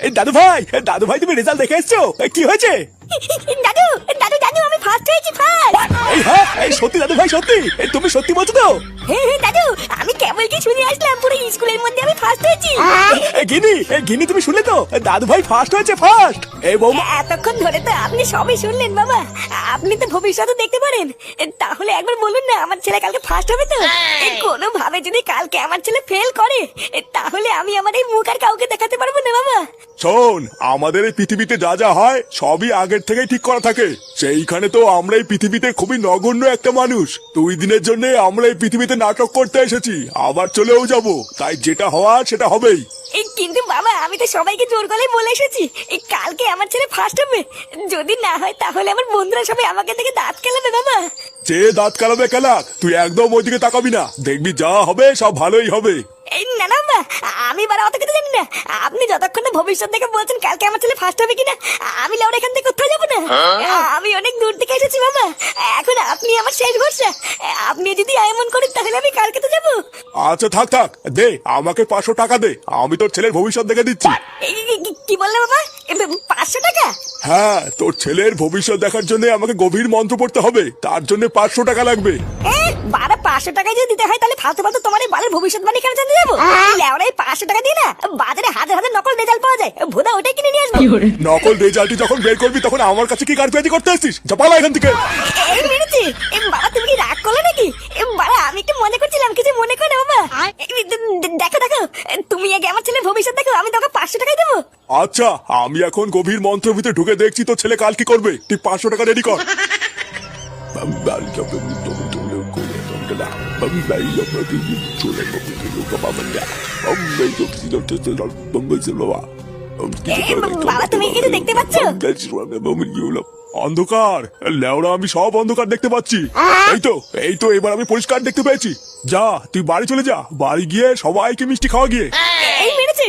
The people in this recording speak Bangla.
দাদু ভাই, দাদু ভাই, তুমি রেজাল্ট দেখে এসছো? কি হয়েছে? দাদু দাদু দাদু আমি ফার্স্ট হয়েছি ফার্স্ট। এই হ্যাঁ, এই সত্যি দাদু ভাই, সত্যি? তুমি সত্যি বলছো তো? হ্যাঁ দাদু, আমি কেবল কি শুনে আসলাম পুরো স্কুলের মধ্যে আমি ফার্স্ট হয়েছি। গিনি তুমি শুনলে তো? দাদু ভাই ফার্স্ট হয়েছে, ফার্স্ট। এই বৌমা, এতক্ষণ ধরে তো আপনি সবই শুনলেন বাবা। আপনি তো ভবিষ্যতে দেখতে পারেন। তাহলে একবার বলুন না, আমার ছেলে কালকে ফার্স্ট হবে তো? কোনো ভাবে যদি কালকে আমার ছেলে ফেল করে, তাহলে আমি আমার এই মুখ আর কাউকে দেখাতে পারবো না বাবা। শোন, আমাদের এই পৃথিবীতে যা যা হয় সবই আগের থেকেই ঠিক করা থাকে। সেইখানে তো আমরা এই পৃথিবীতে খুবই নগণ্য একটা মানুষ। 2 দিনের জন্য আমরা এই পৃথিবীতে নাটক করতে এসেছি, আবার চলেও যাব। তাই যেটা হওয়ার সেটা হবেই। কিন্তু বাবা, আমি তো সবাইকে জোর গলায় বলে এসেছি কালকে আমার ছেলে ফার্স্ট হবে। যদি না হয় তাহলে আমার বন্ধুরা সবাই আমাকে দেখে দাঁত কেলাবে বাবা। যে দাঁত কালাবে কেলাক, তুই একদম ওইদিকে তাকাবি না। দেখবি যা হবে সব ভালোই হবে। এই না না বাবা, আমি বারা অত কিছু জানি না। আপনি যতক্ষণ না ভবিষ্যৎ দেখে বলছেন কালকে আমার ছেলে ফার্স্ট হবে কিনা, আমি লেওড়া এখান থেকে কোথাও যাবো না। আমি অনেক দূর থেকে এসেছি বাবা, এখন আপনি আমার শেষ ভরসা। আপনি যদি এমন করেন তাহলে আমি কালকে তো যাবো। আচ্ছা থাক থাক, দে আমাকে 500 টাকা দে, আমি তোর ছেলের ভবিষ্যৎ দেখে দিচ্ছি। কি বললে বাবা? 500 টাকা? হ্যাঁ, তোর ছেলের ভবিষ্যৎ দেখার জন্য আমাকে গভীর মন্ত্র পড়তে হবে, তার জন্য 500 টাকা লাগবে। বারা 500 টাকায় যদি দিতে হয় তাহলে ফালতু ফালতু তোমার এই বালের ভবিষ্যৎবাণী কেন জানতে যাবো? লেওড়া এই 500 টাকা দিয়ে না বাজারে হাজার হাজার নকল রেজাল্ট পাওয়া যায়, ভোদা ওটাই কিনে নিয়ে আসবো। নকল রেজাল্টই যখন বের করবি তখন আমার কাছে কি গারপিয়াজি করতে আসছিস? যা পালা এখান থেকে। এই মেরেছি। বাবা তুমি কি রাগ করলে নাকি? বাবা আমি একটু মনে করছিলাম, কিছু মনে করে না বাবা। দেখো দেখো, তুমি আগে আমার ছেলের ভবিষ্যৎ দেখো, আমি তোকে 500 টাকাই দেবো। আচ্ছা, আমি এখন গভীর মন্ত্রের ভিতরে ঢুকে দেখছি তোর ছেলে কাল কি করবে। তুই 500 টাকা রেডি কর। বাবা তুমি কিছু দেখতে পাচ্ছ? অন্ধকার লেওড়া, আমি সব অন্ধকার দেখতে পাচ্ছি। এই তো এবার আমি পরিষ্কার দেখতে পেয়েছি। যা তুই বাড়ি চলে যা, বাড়ি গিয়ে সবাইকে মিষ্টি খাওয়া গিয়ে। এই মেরেছে।